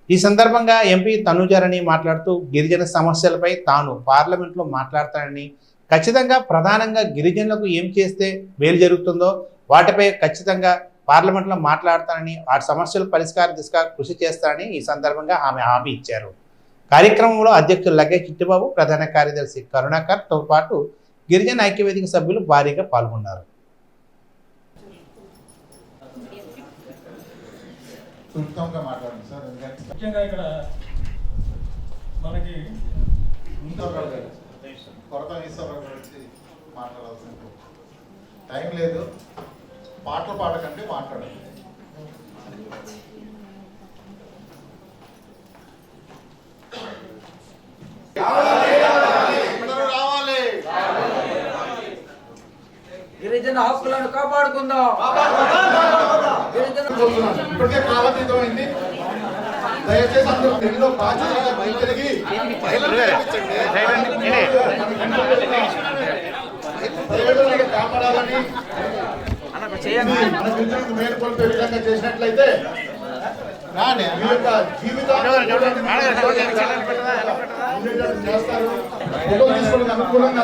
ఈ సందర్భంగా ఎంపీ తనూజారాణి మాట్లాడుతూ, గిరిజన సమస్యలపై తాను పార్లమెంట్లో మాట్లాడతానని, ఖచ్చితంగా ప్రధానంగా గిరిజనులకు ఏం చేస్తే మేలు జరుగుతుందో వాటిపై ఖచ్చితంగా పార్లమెంట్లో మాట్లాడతానని, వాటి సమస్యల పరిష్కార దిశగా కృషి చేస్తానని ఈ సందర్భంగా ఆమె హామీ ఇచ్చారు. కార్యక్రమంలో అధ్యక్షులు లగే చిట్టుబాబు, ప్రధాన కార్యదర్శి కరుణాకర్తో పాటు గిరిజన ఐక్యవేదిక సభ్యులు భారీగా పాల్గొన్నారు. ముఖ్యంగా ఇక్కడ మనకి కొరత మాట్లాడాల్సిన టైం లేదు. పాటలు పాడకంటే మాట్లాడాలి. గిరిజన హక్కులను కాపాడుకుందాం. ఇప్పటికే కాలాతీతమైంది. దయచేసి అందరూ తెలుగులో బాధ్యతగా బయలుదేరి కాపాడాలని మన మిత్రులకు మేలుకొల్పే విధంగా చేసినట్లయితే మీ యొక్క జీవితాన్ని చేస్తారు. అనుకూలంగా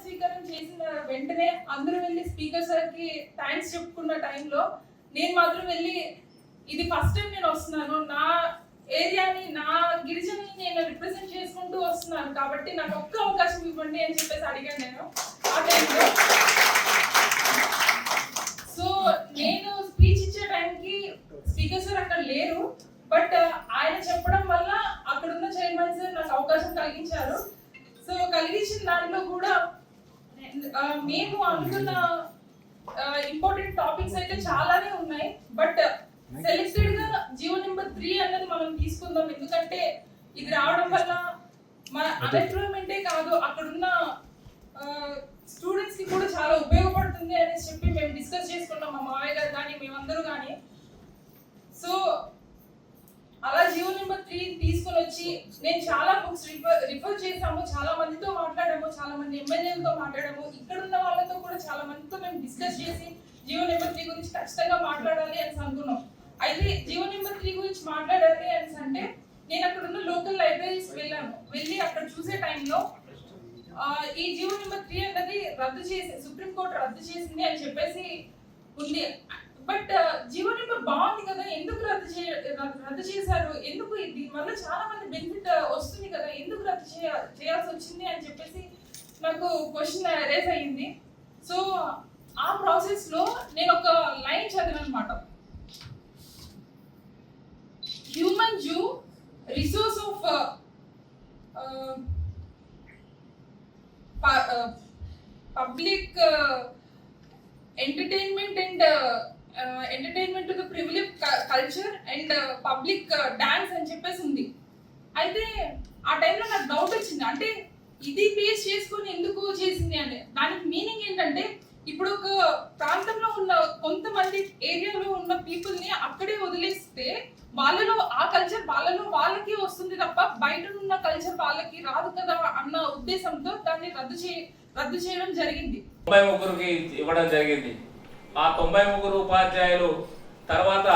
స్వీకారం చేసిన వెంటనే అందరూ వెళ్ళి స్పీకర్ సార్ కి థ్యాంక్స్ చెప్పుకున్న టైంలో నేను మాత్రం వెళ్ళి ఇది ఫస్ట్ టైం నేను వస్తున్నాను, నా ఏరియాని నా గిరిజని నేను రిప్రజెంట్ చేసుకుంటూ వస్తున్నాను కాబట్టి నాకు ఒక్క అవకాశం ఇవ్వండి అని చెప్పేసి అడిగాను నేను ఆ టైంలో. సో నేను స్పీచ్ ఇచ్చే టైంకి స్పీకర్ సార్ అక్కడ లేరు, బట్ ఆయన చెప్పడం వల్ల అక్కడున్న చైర్మన్ సార్ నాకు అవకాశం కలిగించారు. సో కలిగించిన దాంట్లో కూడా మేము అనుకున్న ఇంపార్టెంట్ టాపిక్స్ అయితే చాలానే ఉన్నాయి, బట్ సెలెక్టెడ్ గా జీవో నెంబర్ 3 అన్నది మనం తీసుకుందాం. ఎందుకంటే ఇది రావడం వల్ల మన అన్ఎంప్లాయ్మెంటే కాదు అక్కడున్న స్టూడెంట్స్ కి కూడా చాలా ఉపయోగపడుతుంది అని చెప్పి మేము డిస్కస్ చేసుకున్నాం, మా మావయ్య గారు కానీ మేమందరూ కానీ. సో అలా జీవో నెంబర్ 3 తీసుకొని వచ్చి నేను చాలా బుక్స్ రిఫర్ చేసాము, చాలా మందితో మాట్లాడాము, చాలా మంది ఎమ్మెల్యేలతో మాట్లాడాము, ఇక్కడ ఉన్న వాళ్ళతో కూడా చాలా మందితో మేము డిస్కస్ చేసి జీవో నెంబర్ 3 గురించి ఖచ్చితంగా మాట్లాడాలి అని అనుకున్నాం. అయితే జీవో నెంబర్ 3 గురించి మాట్లాడాలి అని అంటే నేను అక్కడ ఉన్న లోకల్ లైబ్రరీస్ వెళ్ళి అక్కడ చూసే టైంలో ఈ జీవో నెంబర్ 3 అన్నది రద్దు చేసి సుప్రీంకోర్టు రద్దు చేసింది అని చెప్పేసి ఉంది. బట్ జీవో నెంబర్ బాగుంది కదా, ఎందుకు రద్దు చేశారు, ఎందుకు దీనివల్ల చాలా మంది బెనిఫిట్ వస్తుంది కదా, ఎందుకు రద్దు చేయాల్సి వచ్చింది అని చెప్పేసి నాకు క్వశ్చన్ రేస్ అయ్యింది. సో ఆ ప్రాసెస్ లో నేను ఒక లైన్ చదివాను అనమాట. Human zoo resource of public entertainment to the privilege culture and public dance అని చెప్పేసి ఉంది. అయితే ఆ టైంలో నాకు డౌట్ వచ్చింది, అంటే ఇది బేస్ చేసుకొని ఎందుకు చేసింది అని. దానికి మీనింగ్ ఏంటంటే ఇప్పుడు ఒక ప్రాంతంలో ఉన్న కొంతమంది ఏరియాలో ఉన్న పీపుల్ ని అక్కడే వదిలేస్తే వాళ్ళలో ఆ కల్చర్ వాళ్ళకి వస్తుంది తప్ప బయట ఉన్న కల్చర్ వాళ్ళకి రాదు కదా అన్న ఉద్దేశంతో దాన్ని రద్దు చేయడం జరిగింది. 93కి ఇవ్వడం జరిగింది. ఆ 93 ఉపాధ్యాయులు తర్వాత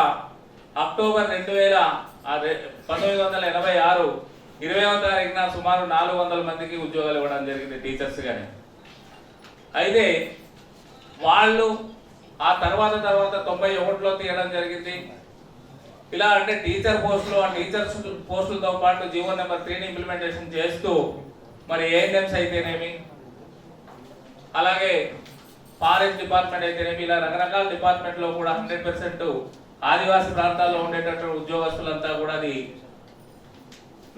అక్టోబర్ 1986 20వ తారీఖున సుమారు 400 మందికి ఉద్యోగాలు ఇవ్వడం జరిగింది టీచర్స్ గానే. అయితే వాళ్ళు ఆ తర్వాత 91లో తీయడం జరిగింది. ఇలా అంటే టీచర్ పోస్టులు, ఆ టీచర్స్ పోస్టులతో పాటు జీవో నెంబర్ 3ని ఇంప్లిమెంటేషన్ చేస్తూ మరి ఏఎన్ఎంస్ అయితేనేమి, అలాగే ఫారెస్ట్ డిపార్ట్మెంట్ అయితేనేమి, ఇలా రకరకాల డిపార్ట్మెంట్లో కూడా 100% ఆదివాసీ ప్రాంతాల్లో ఉండేటటువంటి ఉద్యోగస్తులంతా కూడా అది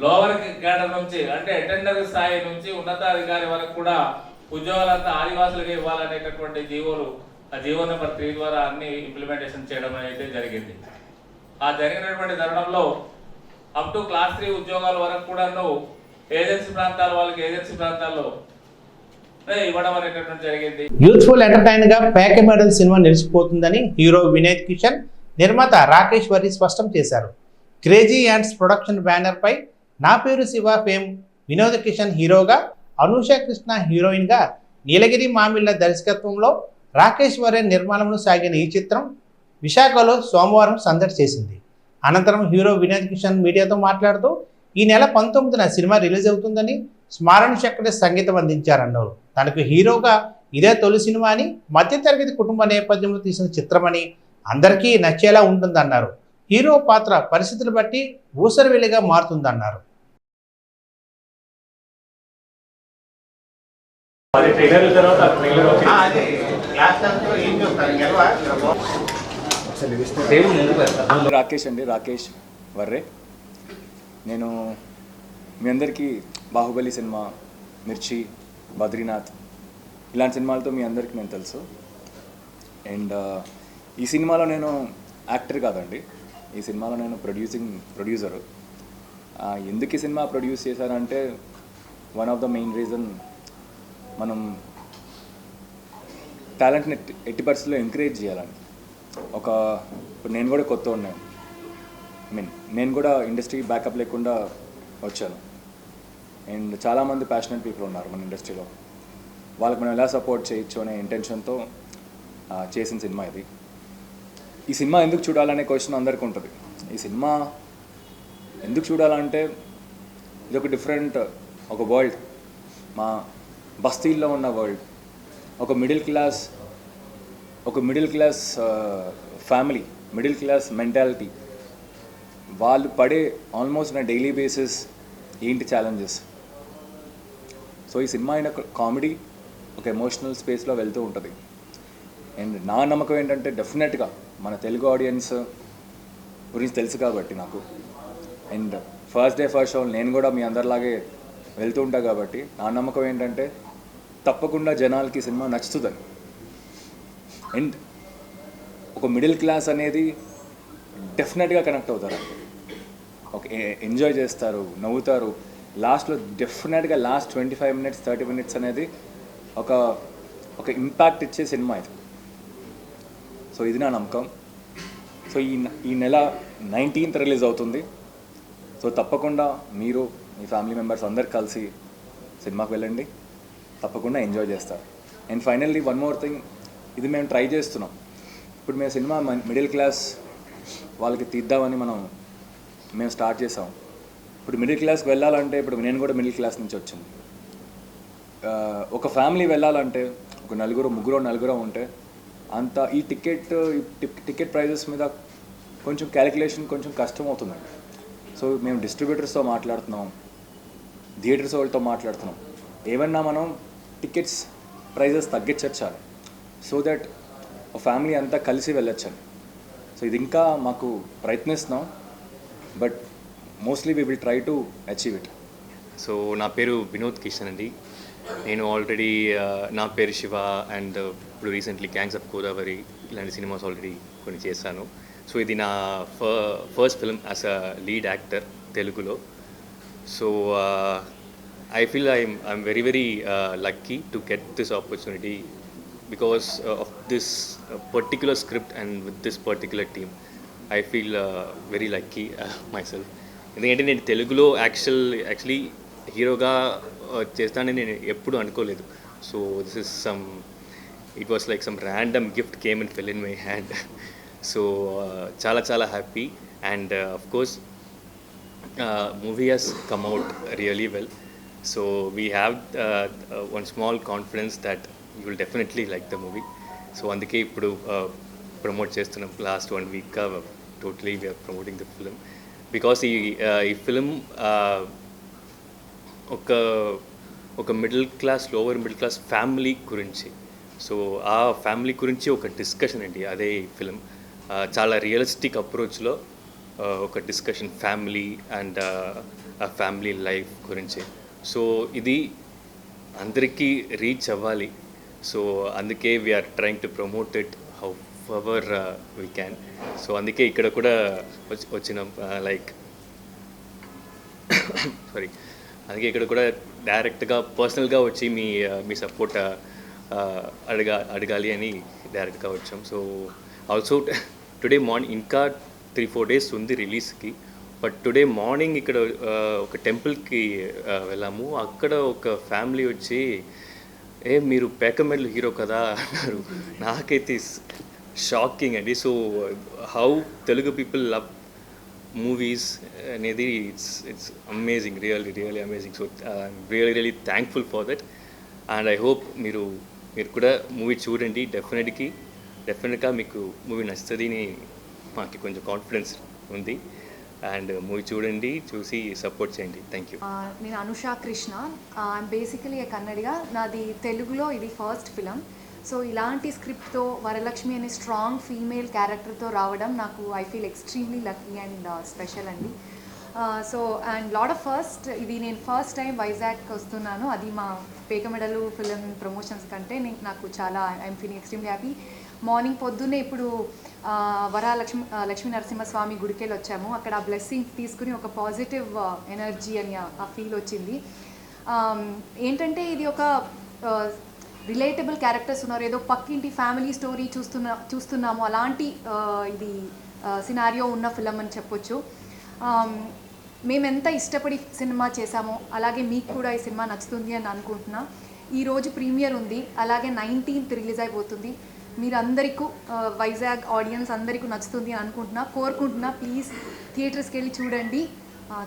లోవర్ క్యాడర్ నుంచి అంటే అటెండర్ స్థాయి నుంచి ఉన్నతాధికారి వరకు కూడా ఉద్యోగాలంతా ఆదివాసులకి ఇవ్వాలనేటటువంటి ఆ జీవో నెంబర్ 3 ద్వారా అన్ని ఇంప్లిమెంటేషన్ చేయడం అయితే జరిగింది. ఆ జరిగినటువంటి తరుణంలో అప్ టు క్లాస్ 3 ఉద్యోగాల వరకు కూడా ఏజెన్సీ ప్రాంతాల వాళ్ళకి ఏజెన్సీ ప్రాంతాల్లో ఇవ్వడం అనేటటువంటి జరిగింది. యూత్ఫుల్ ఎంటర్టైన్ గా ప్యాకే మెడల్ సినిమా నిలిచిపోతుందని హీరో వినోద్ కిషన్, నిర్మాత రాకేష్ వర్రి స్పష్టం చేశారు. క్రేజీ యాండ్స్ ప్రొడక్షన్ బ్యానర్ పై నా పేరు శివ ఫేమ్ వినోద్ కిషన్ హీరోగా, అనూష కృష్ణ హీరోయిన్ గా, నీలగిరి మామిళ్ళ దర్శకత్వంలో రాకేష్ వర్రి నిర్మాణంలో సాగిన ఈ చిత్రం విశాఖలో సోమవారం సందడి చేసింది. అనంతరం హీరో వినోద్ కిషన్ మీడియాతో మాట్లాడుతూ ఈ నెల 19న సినిమా రిలీజ్ అవుతుందని, స్మరణ చక్ర సంగీతం అందించారన్నారు. తనకు హీరోగా ఇదే తొలి సినిమా అని, మధ్యతరగతి కుటుంబ నేపథ్యంలో తీసిన చిత్రమని, అందరికీ నచ్చేలా ఉంటుందన్నారు. హీరో పాత్ర పరిస్థితులు బట్టి ఊసరవెల్లిగా మారుతుందన్నారు. రాకేష్ వర్రే. నేను మీ అందరికీ బాహుబలి సినిమా, మిర్చి, బద్రీనాథ్ ఇలాంటి సినిమాలతో మీ అందరికీ నేను తెలుసు. అండ్ ఈ సినిమాలో నేను యాక్టర్ కాదండి, ఈ సినిమాలో నేను ప్రొడ్యూసరు. ఎందుకు ఈ సినిమా ప్రొడ్యూస్ చేశానంటే one of the main reason, మనం టాలెంట్ని ఎట్టి పరిస్థితుల్లో ఎంకరేజ్ చేయాలని ఇప్పుడు నేను కూడా కొత్త ఉన్నాను. నేను కూడా ఇండస్ట్రీకి బ్యాకప్ లేకుండా వచ్చాను. అండ్ చాలామంది ప్యాషనెట్ పీపుల్ ఉన్నారు మన ఇండస్ట్రీలో. వాళ్ళకి మనం ఎలా సపోర్ట్ చేయొచ్చు అనే ఇంటెన్షన్తో చేసిన సినిమా ఇది. ఈ సినిమా ఎందుకు చూడాలనే క్వశ్చన్ అందరికీ ఉంటుంది. ఈ సినిమా ఎందుకు చూడాలంటే ఇది ఒక డిఫరెంట్ ఒక వరల్డ్, మా బస్తీల్లో ఉన్న వరల్డ్. ఒక middle class family, middle class mentality, వాళ్ళు పడే ఆల్మోస్ట్ నా డైలీ బేసిస్ ఏంటి ఛాలెంజెస్. సో ఈ సినిమా అయిన కామెడీ ఒక ఎమోషనల్ స్పేస్లో వెళ్తూ ఉంటుంది. అండ్ నా నమ్మకం ఏంటంటే డెఫినెట్గా మన తెలుగు ఆడియన్స్ గురించి తెలుసు కాబట్టి నాకు, and first day first show నేను కూడా మీ అందరిలాగే వెళ్తూ ఉంటా కాబట్టి నా నమ్మకం ఏంటంటే తప్పకుండా జనాలకి సినిమా నచ్చుతుందని. అండ్ ఒక మిడిల్ క్లాస్ అనేది డెఫినెట్గా కనెక్ట్ అవుతారు, ఎంజాయ్ చేస్తారు, నవ్వుతారు. లాస్ట్లో డెఫినెట్గా లాస్ట్ 25 minutes 30 minutes అనేది ఒక ఇంపాక్ట్ ఇచ్చే సినిమా ఇది. సో ఇది నా నమ్మకం. సో ఈ నెల 19th రిలీజ్ అవుతుంది. సో తప్పకుండా మీరు మీ ఫ్యామిలీ మెంబర్స్ అందరు కలిసి సినిమాకి వెళ్ళండి, తప్పకుండా ఎంజాయ్ చేస్తారు. And finally one more thing, ఇది మేము ట్రై చేస్తున్నాం. ఇప్పుడు మేము సినిమా మిడిల్ క్లాస్ వాళ్ళకి తీద్దామని మేము స్టార్ట్ చేసాం. ఇప్పుడు మిడిల్ క్లాస్కి వెళ్ళాలంటే, ఇప్పుడు నేను కూడా మిడిల్ క్లాస్ నుంచి వచ్చాను. ఒక ఫ్యామిలీ వెళ్ళాలంటే ఒక నలుగురు ఉంటే అంత ఈ టికెట్ ప్రైజెస్ మీద కొంచెం క్యాలిక్యులేషన్ కొంచెం కష్టం అవుతుందండి. సో మేము డిస్ట్రిబ్యూటర్స్తో మాట్లాడుతున్నాం, థియేటర్స్ వాళ్ళతో మాట్లాడుతున్నాం, ఏమన్నా మనం టికెట్స్ ప్రైజెస్ తగ్గించాలి, సో దట్ ఫ్యామిలీ అంతా కలిసి వెళ్ళొచ్చండి. సో ఇది ఇంకా మాకు ప్రయత్నిస్తున్నాం, but mostly we will try to achieve it. So నా పేరు వినోద్ కిషన్ అండి. నేను ఆల్రెడీ నా పేరు శివ అండ్ ఇప్పుడు రీసెంట్లీ గ్యాంగ్స్ ఆఫ్ గోదావరి ఇలాంటి సినిమాస్ ఆల్రెడీ కొన్ని చేశాను. సో ఇది నా first film as a lead actor తెలుగులో. So I feel I'm very lucky to get this opportunity because of this particular script and with this particular team. I feel very lucky myself. ఎందుకంటే నేను తెలుగులో actually హీరోగా చేస్తానని నేను ఎప్పుడు అనుకోలేదు. So it was like some random gift came and fell in my hand. So చాలా happy and of course movie has come out really well. So we have one small confidence that you will definitely like the movie. So అందుకే ఇప్పుడు promote చేస్తున్నాం. Last 1 week totally we are promoting the film because ఈ film ఒక middle class lower middle class family గురించి. So ఆ family గురించి ఒక discussion అండి అదే ఈ ఫిల్మ్. చాలా రియలిస్టిక్ అప్రోచ్లో ఒక డిస్కషన్ ఫ్యామిలీ అండ్ ఆ ఫ్యామిలీ లైఫ్ గురించి. సో ఇది అందరికీ రీచ్ అవ్వాలి. సో అందుకే we are trying to promote it however we can. So అందుకే ఇక్కడ కూడా వచ్చినాం అందుకే ఇక్కడ కూడా డైరెక్ట్గా పర్సనల్గా వచ్చి మీ సపోర్ట్ అడగాలి అని డైరెక్ట్గా వచ్చాం. సో ఆల్సో టుడే మార్నింగ్ ఇంకా 3-4 days ఉంది రిలీజ్కి. బట్ టుడే మార్నింగ్ ఇక్కడ ఒక టెంపుల్కి వెళ్ళాము. అక్కడ ఒక ఫ్యామిలీ వచ్చి మీరు పేకమెడ్లు హీరో కదా అన్నారు. నాకైతే షాకింగ్ అండి. So how Telugu people love movies అనేది it's amazing, really amazing. So I'm really thankful for that and I hope మీరు కూడా మూవీ చూడండి. డెఫినెట్గా మీకు మూవీ నచ్చుతుంది అని మాకు కొంచెం కాన్ఫిడెన్స్ ఉంది. అండ్ మూవీ చూడండి, చూసి సపోర్ట్ చేయండి. Thank you. నేను అనుషా కృష్ణ. ఐఎమ్ బేసికలీ ఏ కన్నడిగా. నాది తెలుగులో ఇది ఫస్ట్ ఫిలం. సో ఇలాంటి స్క్రిప్ట్తో వరలక్ష్మి అనే స్ట్రాంగ్ ఫీమేల్ క్యారెక్టర్తో రావడం నాకు I feel extremely lucky and special అండి. సో అండ్ లాట్ ఆఫ్ ఇది నేను ఫస్ట్ టైం వైజాగ్కి వస్తున్నాను. అది మా పేకమెడలు ఫిలిం ప్రమోషన్స్ కంటే నాకు చాలా I'm feeling extremely happy. Morning పొద్దున్నే ఇప్పుడు లక్ష్మీ నరసింహస్వామి గుడికెళ్ళి వచ్చాము. అక్కడ ఆ బ్లెస్సింగ్ తీసుకుని ఒక పాజిటివ్ ఎనర్జీ అని ఆ ఫీల్ వచ్చింది. ఏంటంటే ఇది ఒక రిలేటబుల్ క్యారెక్టర్స్ ఉన్నారు. ఏదో పక్కింటి ఫ్యామిలీ స్టోరీ చూస్తున్నాము అలాంటి ఇది సినారియో ఉన్న ఫిలం అని చెప్పొచ్చు. మేము ఎంత ఇష్టపడి సినిమా చేశామో అలాగే మీకు కూడా ఈ సినిమా నచ్చుతుంది అని అనుకుంటున్నా. ఈరోజు ప్రీమియర్ ఉంది, అలాగే 19th రిలీజ్ అయిపోతుంది. మీరందరికీ వైజాగ్ ఆడియన్స్ అందరికీ నచ్చుతుంది అని అనుకుంటున్నా, కోరుకుంటున్నా. ప్లీజ్ థియేటర్స్కి వెళ్ళి చూడండి.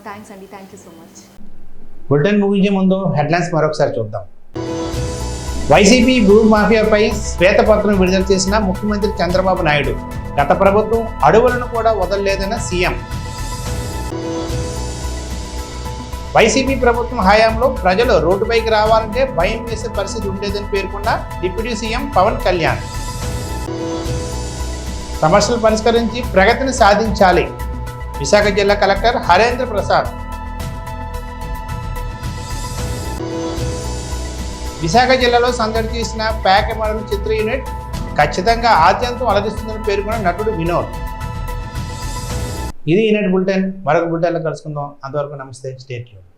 థ్యాంక్స్ అండి, thank you so much. Bulletin ముగించే ముందు హెడ్లైన్స్ మరొకసారి చూద్దాం. వైసీపీ భూ మాఫియాపై శ్వేతపత్రం విడుదల చేసిన ముఖ్యమంత్రి చంద్రబాబు నాయుడు. గత ప్రభుత్వం అడవులను కూడా వదలలేదన్న సీఎం. వైసీపీ ప్రభుత్వం హయాంలో ప్రజలు రోడ్డుపైకి రావాలంటే భయం వేసే పరిస్థితి ఉండేదని పేర్కొన్న డిప్యూటీ సీఎం పవన్ కళ్యాణ్. సమస్యలు పరిష్కరించి ప్రగతిని సాధించాలి. విశాఖ జిల్లా కలెక్టర్ హరేంద్ర ప్రసాద్. విశాఖ జిల్లాలో సందడి చేసిన ప్యాక్ మోడల్ చిత్ర యూనిట్ ఖచ్చితంగా ఆద్యంతం అలరిస్తుందని పేర్కొన్న నటుడు వినోద్. ఇది ఈనాటి బులెటిన్. మరొక బులెటిన్లో కలుసుకుందాం. అంతవరకు నమస్తే. Stay tune.